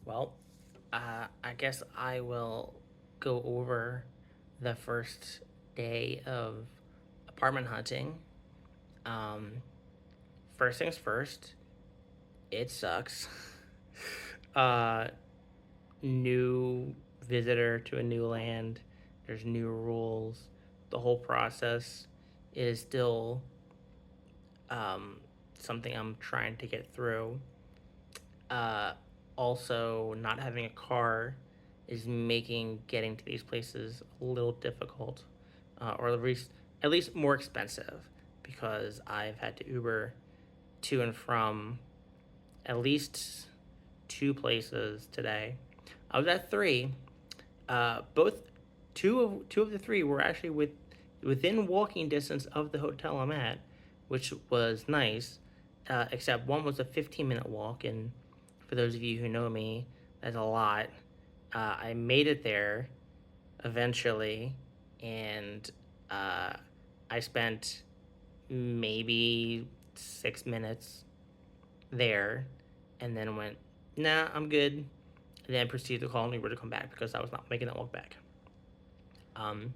Well, I guess I will go over the first day of apartment hunting. Um, First things first, it sucks. uh, New visitor to a new land, there's new rules. The whole process is still something I'm trying to get through. Uh, Also, not having a car is making getting to these places a little difficult, or at least more expensive because I've had to Uber to and from at least two places today. I was at three. Both two of the three were actually within walking distance of the hotel I'm at, which was nice. Except one was a 15-minute walk, and for those of you who know me, that's a lot. I made it there eventually, and I spent maybe 6 minutes there, and then went, nah, I'm good, and then proceeded to call an Uber to come back because I was not making that walk back. Um,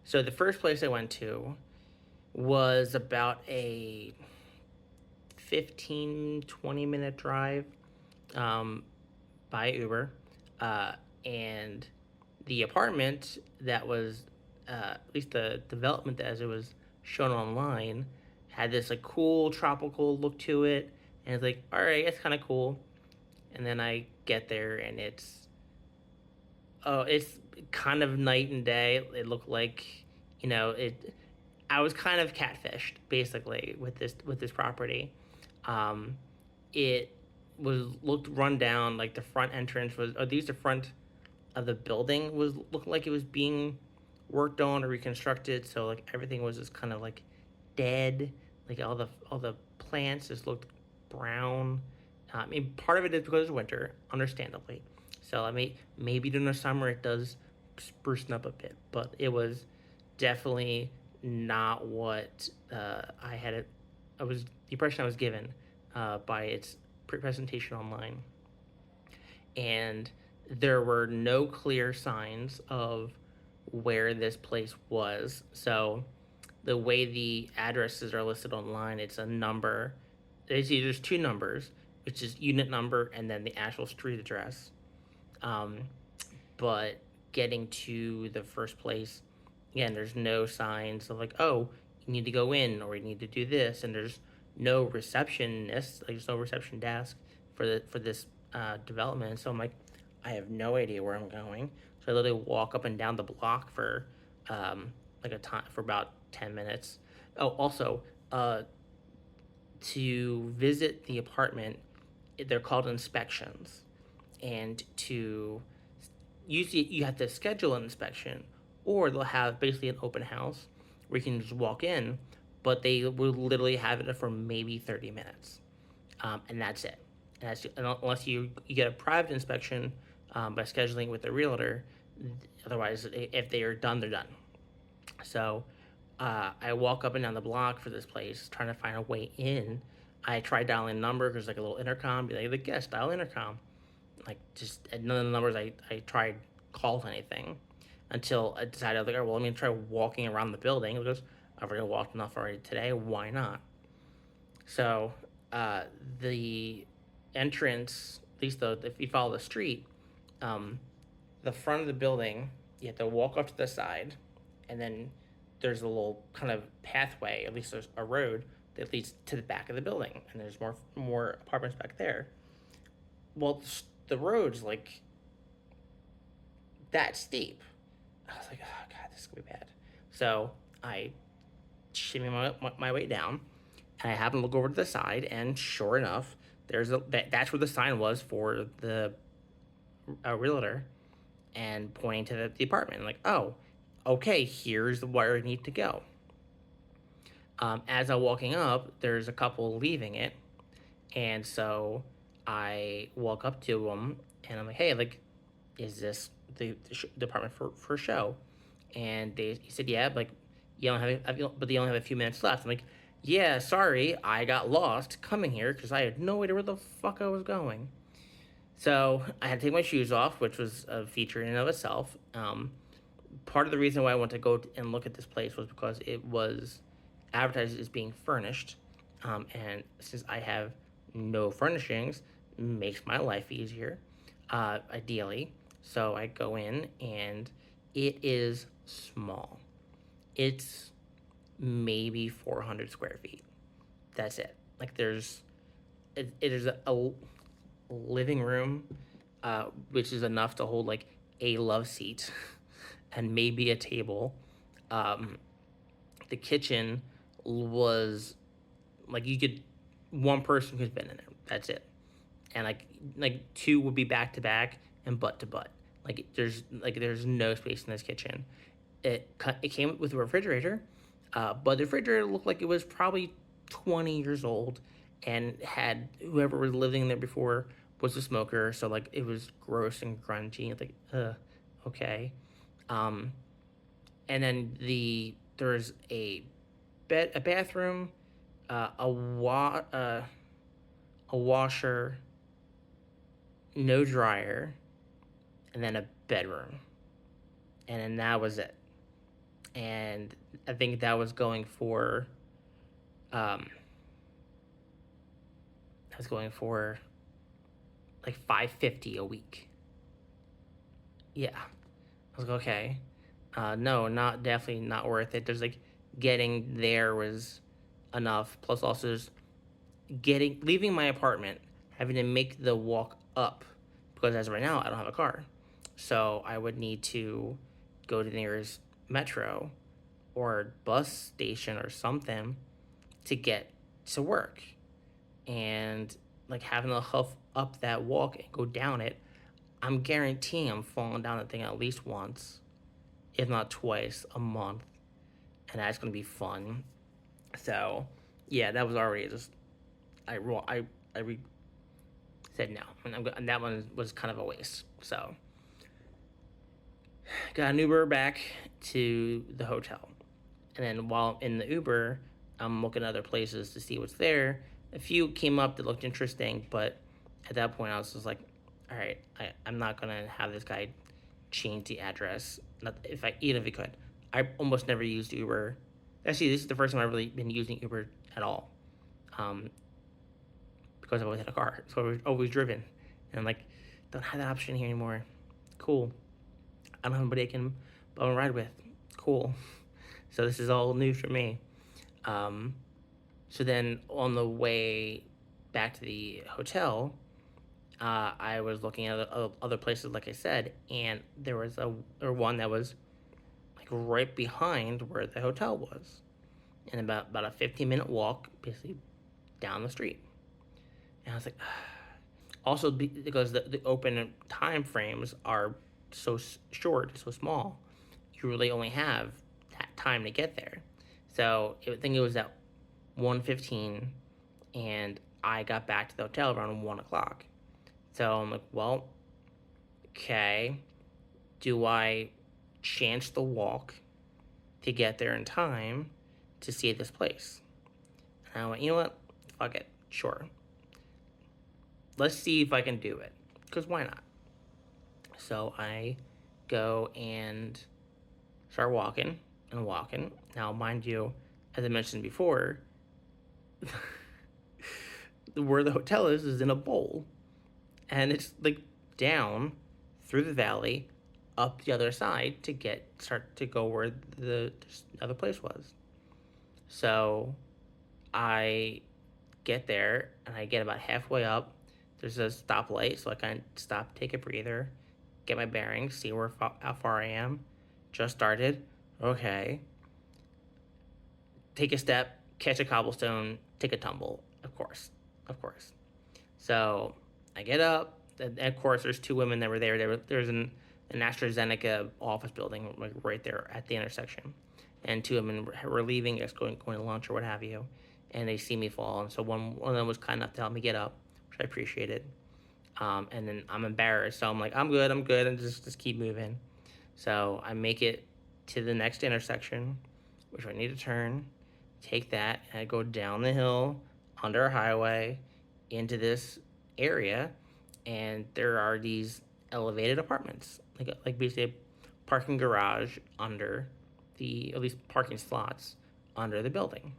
so the first place I went to was about a 15-20 minute drive um, by Uber. And the apartment that was, at least the development as it was shown online, had this like cool tropical look to it. And it's like, all right, it's kind of cool. And then I get there and it's kind of night and day. It looked like, it. I was kind of catfished basically with this property. Um, it looked run down. Like the front entrance was, or at least the front of the building was looking like it was being worked on or reconstructed. So like everything was just kind of like dead. Like all the plants just looked brown. I mean, part of it is because it's winter, understandably. So I mean, maybe during the summer it does sprucing up a bit, but it was definitely not what I had. I was the impression I was given by its presentation online, and there were no clear signs of where this place was. So the way the addresses are listed online, it's a number. There's two numbers, which is unit number and then the actual street address. Um, but getting to the first place, again, there's no signs of like, oh, you need to go in or you need to do this, and there's no receptionist, like there's no reception desk for this development. So I'm like, I have no idea where I'm going. So I literally walk up and down the block for like a time for about 10 minutes. Oh, also, to visit the apartment, they're called inspections, and to usually you have to schedule an inspection, or they'll have basically an open house where you can just walk in, but they will literally have it for maybe 30 minutes, and that's it. And that's unless you get a private inspection by scheduling with the realtor. Otherwise, if they are done, they're done. So I walk up and down the block for this place, trying to find a way in. I try dialing a number because like a little intercom, be like the guest dial intercom. Like just none of the numbers I tried called anything until I decided, like, oh, well, let me try walking around the building because I've already walked enough already today. Why not? So the entrance, at least if you follow the street, um, the front of the building, you have to walk up to the side, and then there's a little kind of pathway, at least there's a road that leads to the back of the building, and there's more apartments back there. Well, the road's like that steep. I was like, oh god, this is gonna be bad. So I shimmy my way down, and I happen to look over to the side, and sure enough, that's where the sign was for the realtor, and pointing to the apartment. I'm like, oh, okay, here's where I need to go. As I'm walking up, there's a couple leaving it, and so I walk up to them, and I'm like, hey, like, is this the department for show? And he said, yeah, like, but they only have a few minutes left. I'm like, yeah, sorry, I got lost coming here because I had no idea where the fuck I was going. So I had to take my shoes off, which was a feature in and of itself. Part of the reason why I wanted to go and look at this place was because it was advertised as being furnished, and since I have no furnishings, makes my life easier, ideally. So I go in, and it is small. It's maybe 400 square feet. That's it. Like it is a living room, which is enough to hold like a love seat and maybe a table. Um, the kitchen was like you could one person could fit in it. That's it, and like two would be back to back and butt to butt. There's no space in this kitchen. It came with a refrigerator, but the refrigerator looked like it was probably 20 years old, and had whoever was living there before was a smoker, so like it was gross and grungy. Like, okay. Um, and then there's a bathroom, uh, a wa- uh, a washer, no dryer, and then a bedroom, and then that was it. And I think that was going for um, I was going for like 550 a week. Yeah, I was like, okay, no, not definitely not worth it. There's like getting there was enough. Plus, also just getting leaving my apartment, having to make the walk up because as of right now I don't have a car, so I would need to go to the nearest metro or bus station or something to get to work, and like having to huff up that walk and go down it, I'm guaranteeing I'm falling down that thing at least once, if not twice a month, and that's gonna be fun. So yeah, that was already just I said no, and that one was kind of a waste. So got an Uber back to the hotel, and then while in the Uber, I'm looking at other places to see what's there. A few came up that looked interesting, but at that point I was just like, all right, I'm not gonna have this guy change the address. Not if I even if he could. I almost never used Uber. Actually, this is the first time I've really been using Uber at all. Um, because I've always had a car, so I've always driven, and I'm like, don't have that option here anymore. Cool. I don't have anybody I can bum and ride with. Cool. So this is all new for me. Um, so then on the way back to the hotel, I was looking at other places, like I said, and there was one that was like right behind where the hotel was, and about a 15-minute walk, basically down the street. And I was like, also because the open time frames are so short, so small, you really only have that time to get there. So I think it was at 1:15, and I got back to the hotel around 1 o'clock. So I'm like, well, okay, do I chance the walk to get there in time to see this place? And I went, you know what? Fuck it. Sure. Let's see if I can do it. Because why not? So I go and start walking and walking. Now, mind you, as I mentioned before, where the hotel is in a bowl. And it's like down through the valley, up the other side to start to go where the other place was. So I get there and I get about halfway up. There's a stoplight, so I kind of stop, take a breather, get my bearings, see how far I am. Just started. Okay. Take a step, catch a cobblestone, take a tumble. Of course. So I get up. And of course, there's two women that were there. There's an AstraZeneca office building like right there at the intersection, and two women were leaving, I guess going to lunch or what have you, and they see me fall, and so one of them was kind enough to help me get up, which I appreciated. And then I'm embarrassed, so I'm like, I'm good, and just keep moving. So I make it to the next intersection, which I need to turn, take that, and I go down the hill under a highway into this area, and there are these elevated apartments, like basically a parking garage under the, at least parking slots under the building.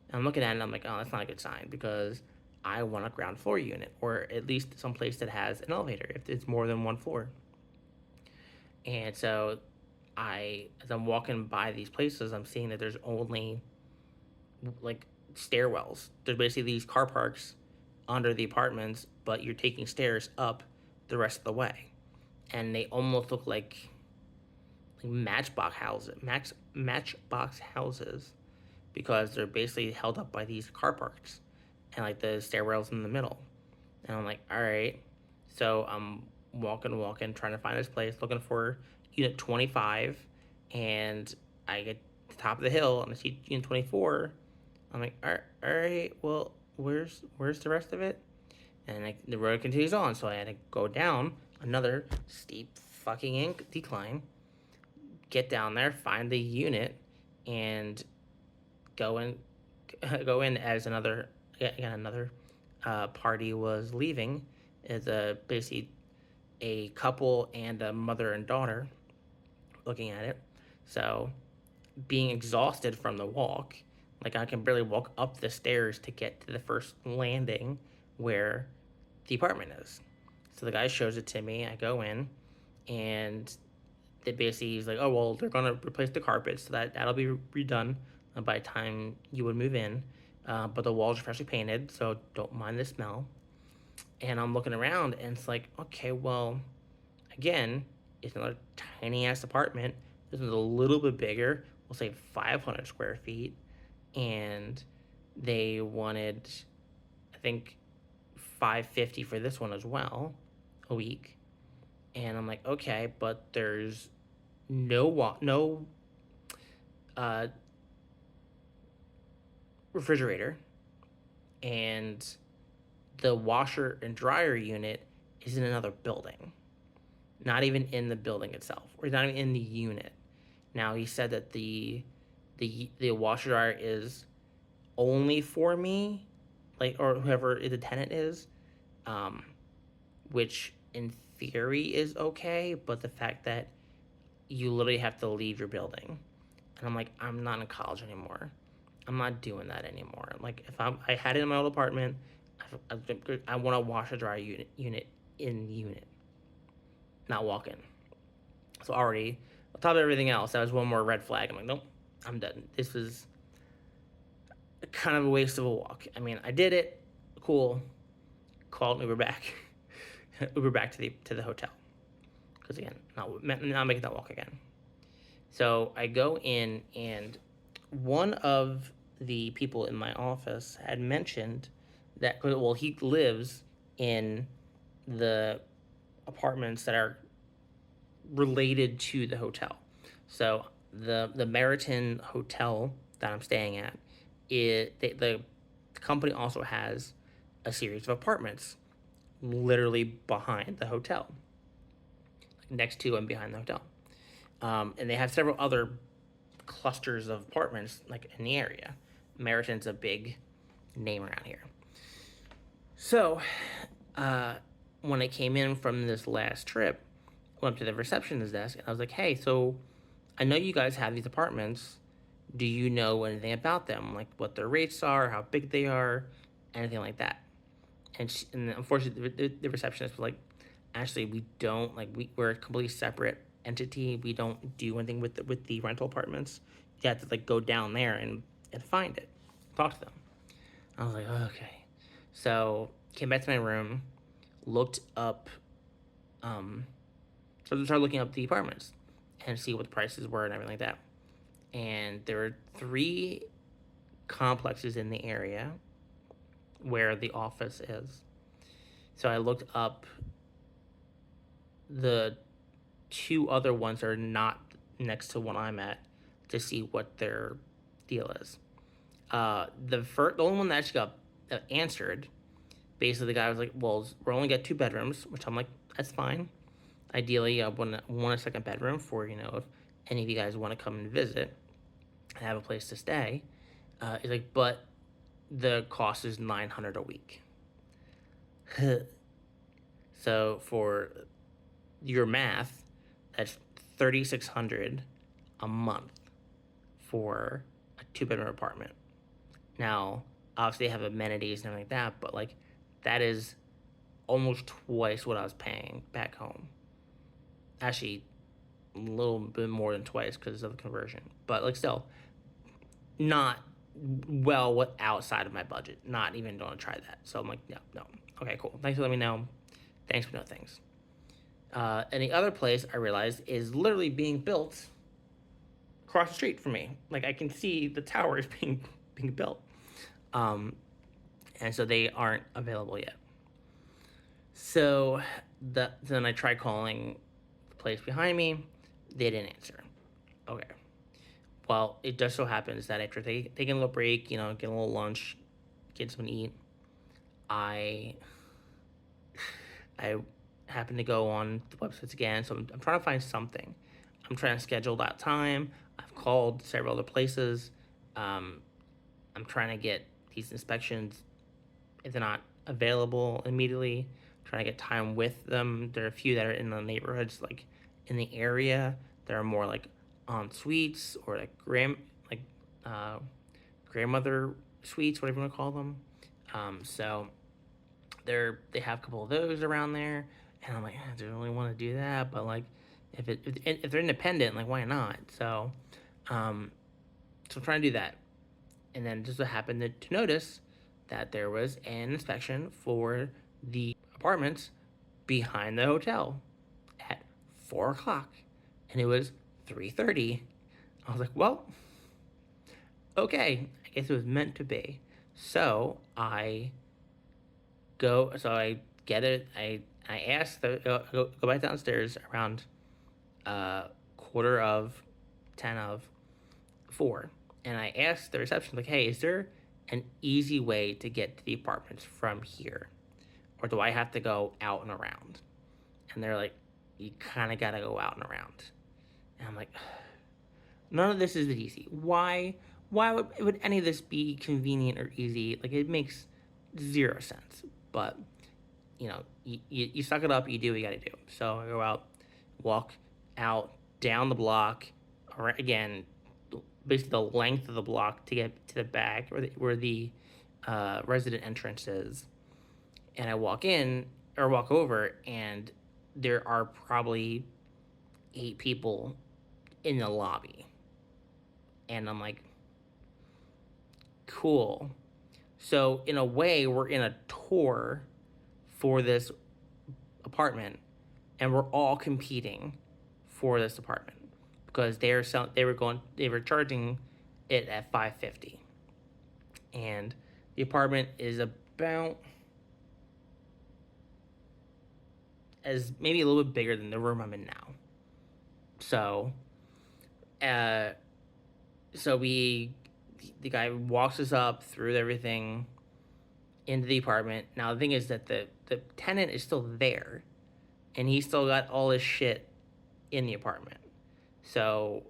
And I'm looking at it and I'm like, oh, that's not a good sign, because I want a ground floor unit, or at least some place that has an elevator if it's more than one floor. And so as I'm walking by these places, I'm seeing that there's only like stairwells. There's basically these car parks under the apartments, but you're taking stairs up the rest of the way, and they almost look like matchbox houses, because they're basically held up by these car parks and like the stairwells in the middle. And I'm like, all right. So I'm walking, trying to find this place, looking for unit 25, and I get to the top of the hill and I see unit 24. I'm like, all right, well, where's the rest of it? And the road continues on, so I had to go down another steep fucking decline, get down there, find the unit, and go in, go in as another party was leaving. Is basically a couple and a mother and daughter looking at it. So being exhausted from the walk, like I can barely walk up the stairs to get to the first landing where the apartment is. So the guy shows it to me. I go in, and they basically, he's like, oh well, they're gonna replace the carpet, so that'll be redone by the time you would move in. But the walls are freshly painted, so don't mind the smell. And I'm looking around, and it's like, okay, well, again, it's another tiny ass apartment. This one's a little bit bigger. We'll say 500 square feet, and they wanted, I think, 550 for this one as well, a week. And I'm like, okay, but there's no uh, refrigerator, and the washer and dryer unit is in another building, not even in the building itself, or not even in the unit. Now he said that the washer dryer is only for me, like, or whoever the tenant is, um, which in theory is okay, but the fact that you literally have to leave your building, and I'm like, I'm not in college anymore. I'm not doing that anymore. Like, if I had it in my old apartment, I want to wash a dry unit in unit, not walk in. So already, on top of everything else, that was one more red flag. I'm like, nope, I'm done. This was kind of a waste of a walk. I mean, I did it, cool. Called Uber back, Uber back to the hotel, because again, not making that walk again. So I go in, and one of the people in my office had mentioned that, well, he lives in the apartments that are related to the hotel. So the Meriton Hotel that I'm staying at, the company also has a series of apartments literally behind the hotel, like next to and behind the hotel. And they have several other clusters of apartments like in the area. Meriton's a big name around here. So when I came in from this last trip, I went up to the receptionist desk and I was like, hey, so I know you guys have these apartments. Do you know anything about them? Like what their rates are, how big they are, anything like that? And unfortunately, the receptionist was like, actually, we don't, like, we're a completely separate entity. We don't do anything with the rental apartments. You have to, like, go down there and find it, talk to them. I was like, okay. So came back to my room, looked up, so I started looking up the apartments and see what the prices were and everything like that. And there were 3 complexes in the area where the office is. So I looked up the 2 other ones that are not next to one I'm at to see what their deal is. The only one that actually got answered, basically the guy was like, well, we're only got 2 bedrooms, which I'm like, that's fine. Ideally, I want a second bedroom for, if any of you guys want to come and visit and have a place to stay. He's like, but the cost is $900 a week. So for your math, that's 3,600 a month for a 2 bedroom apartment. Now, obviously, they have amenities and everything like that, but like that is almost twice what I was paying back home. Actually, a little bit more than twice because of the conversion, but like still not well what outside of my budget. Not even going to try that. So I'm like, no, no. Okay, cool. Thanks for letting me know. Thanks, but no thanks. And the other place I realized is literally being built across the street from me. Like I can see the towers being built, um, and so they aren't available yet. So then I tried calling the place behind me. They didn't answer. Okay. Well, it just so happens that after taking a little break, get a little lunch, get something to eat, I I happen to go on the websites again. So I'm trying to find something. I'm trying to schedule that time. I've called several other places. Um, I'm trying to get these inspections if they're not available immediately. Trying to get time with them. There are a few that are in the neighborhoods, like in the area. There are more like en suites or like like uh, grandmother suites, whatever you want to call them. So they have a couple of those around there, and I'm like, do I really want to do that? But like, if they're independent, like why not? Um, so I'm trying to do that, and then just so happened to notice that there was an inspection for the apartments behind the hotel at 4 o'clock, and it was 3:30. I was like, well, okay, I guess it was meant to be. So I get it. I asked go back downstairs around quarter of 10 of 4, and I asked the reception like, hey, is there an easy way to get to the apartments from here, or do I have to go out and around? And they're like, you kind of gotta go out and around. And I'm like, none of this is easy. Why would any of this be convenient or easy? Like it makes zero sense. But you suck it up. You do what you got to do. So I go out, walk out down the block, or again, basically the length of the block to get to the back where the resident entrance is, and I walk in or walk over, and there are probably 8 people in the lobby, and I'm like, cool. So in a way, we're in a tour for this apartment, and we're all competing for this apartment because they were charging it at 550, and the apartment is about as maybe a little bit bigger than the room I'm in now. So, uh, so the guy walks us up through everything into the apartment. Now the thing is that the tenant is still there, and he still got all his shit in the apartment. So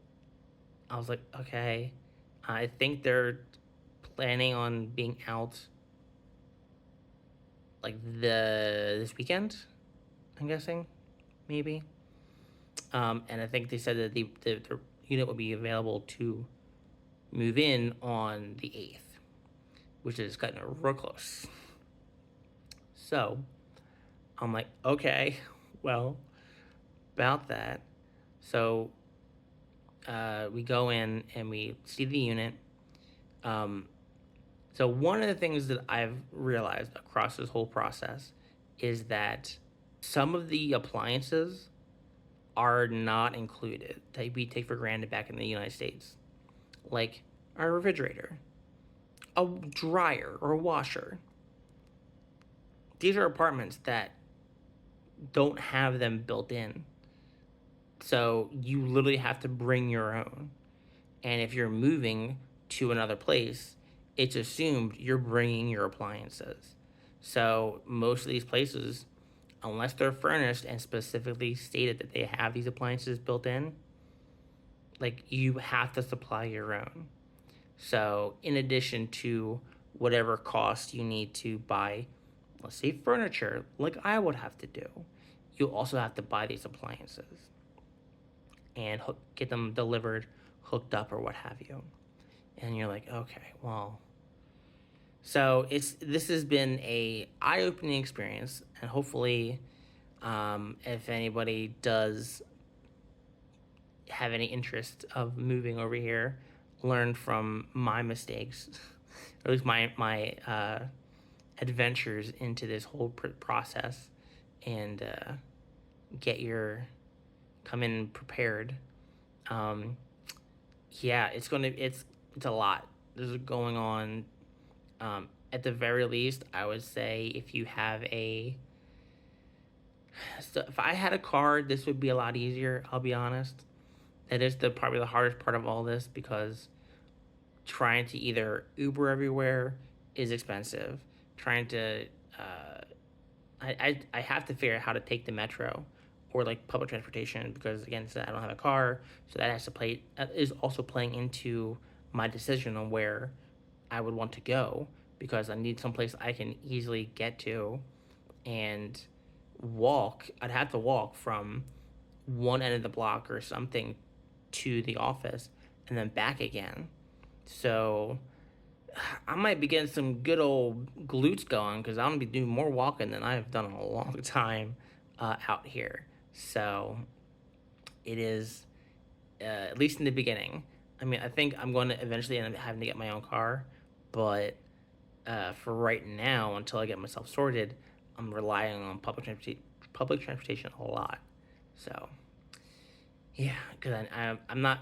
I was like, okay, I think they're planning on being out like this weekend. I'm guessing, maybe. And I think they said that the unit will be available to move in on the 8th, which is cutting it real close. So I'm like, okay, well, about that. So we go in and we see the unit. Um, so one of the things that I've realized across this whole process is that some of the appliances are not included that we take for granted back in the United States, like our refrigerator, a dryer, or a washer. These are apartments that don't have them built in. So you literally have to bring your own. And if you're moving to another place, it's assumed you're bringing your appliances. So most of these places, unless they're furnished and specifically stated that they have these appliances built in, like you have to supply your own. So in addition to whatever cost you need to buy let's say furniture, like I would have to do, you also have to buy these appliances and get them delivered, hooked up, or what have you. And you're like, okay, well, so this has been a eye-opening experience, and hopefully, if anybody does have any interest of moving over here, learn from my mistakes, or at least my adventures into this whole process, and get your come in prepared. Um, yeah, it's a lot. There's going on. At the very least, I would say if you have a so if I had a car, this would be a lot easier. I'll be honest. That is probably the hardest part of all this because trying to either Uber everywhere is expensive. Trying to, I have to figure out how to take the metro or like public transportation because again, so I don't have a car, so that has to play is also playing into my decision on where I would want to go because I need someplace I can easily get to and walk. I'd have to walk from one end of the block or something to the office and then back again. So I might be getting some good old glutes going because I'm gonna be doing more walking than I've done in a long time out here. So it is at least in the beginning. I mean, I think I'm going to eventually end up having to get my own car, but for right now, until I get myself sorted, I'm relying on public transportation a lot. So yeah, because I'm not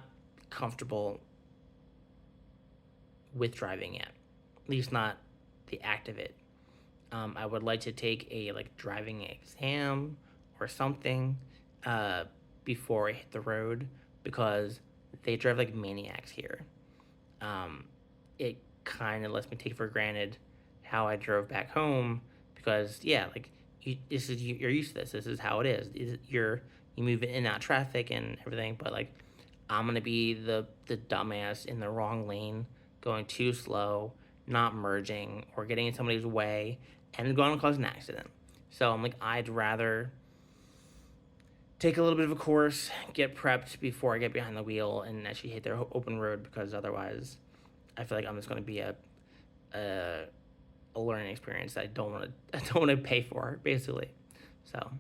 comfortable with driving yet, at least not the act of it. I would like to take a like driving exam or something uh, before I hit the road because they drive like maniacs here. Um, it kind of lets me take for granted how I drove back home because yeah, like you're used to this. This is how it is. You move in and out of traffic and everything, but like I'm gonna be the dumbass in the wrong lane, going too slow, not merging or getting in somebody's way, and going to cause an accident. So I'm like, I'd rather take a little bit of a course, get prepped before I get behind the wheel and actually hit their open road because otherwise, I feel like I'm just gonna be a, a learning experience that I don't want to I don't want to pay for basically. So,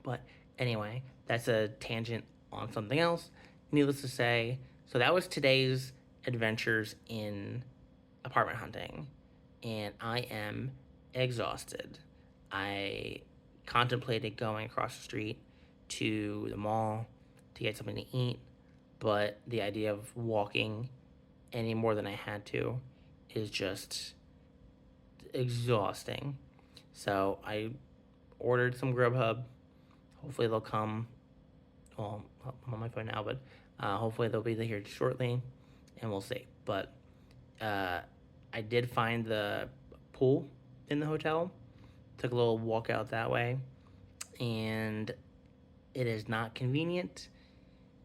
but anyway, that's a tangent on something else. Needless to say, so that was today's adventures in apartment hunting, and I am exhausted. I contemplated going across the street to the mall to get something to eat, but the idea of walking any more than I had to is just exhausting. So I ordered some Grubhub. Hopefully they'll come. Well, I'm on my phone now, but hopefully they'll be here shortly, and we'll see. But uh, I did find the pool in the hotel. Took a little walk out that way, and it is not convenient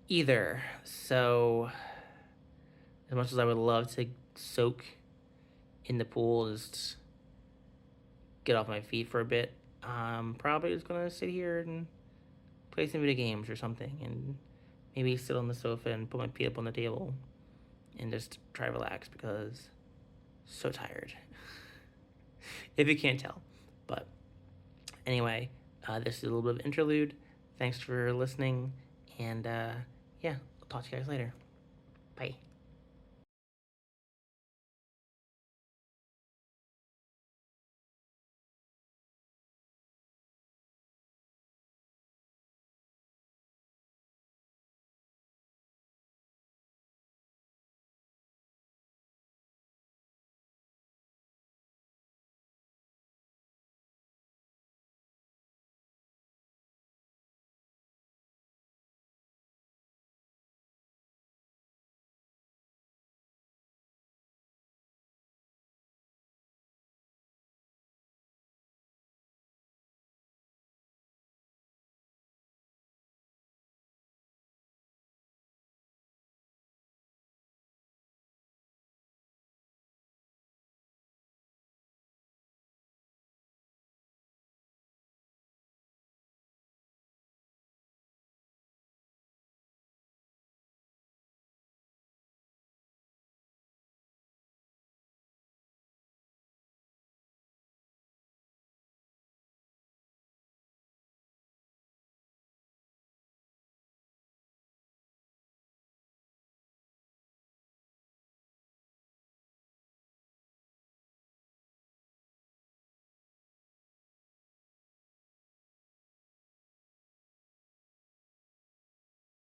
either. So, as much as I would love to soak in the pool, just get off my feet for a bit, I'm probably just gonna sit here and play some video games or something, and maybe sit on the sofa and put my feet up on the table and just try to relax because so tired. If you can't tell, but anyway, this is a little bit of interlude. Thanks for listening, and yeah, I'll talk to you guys later. Bye.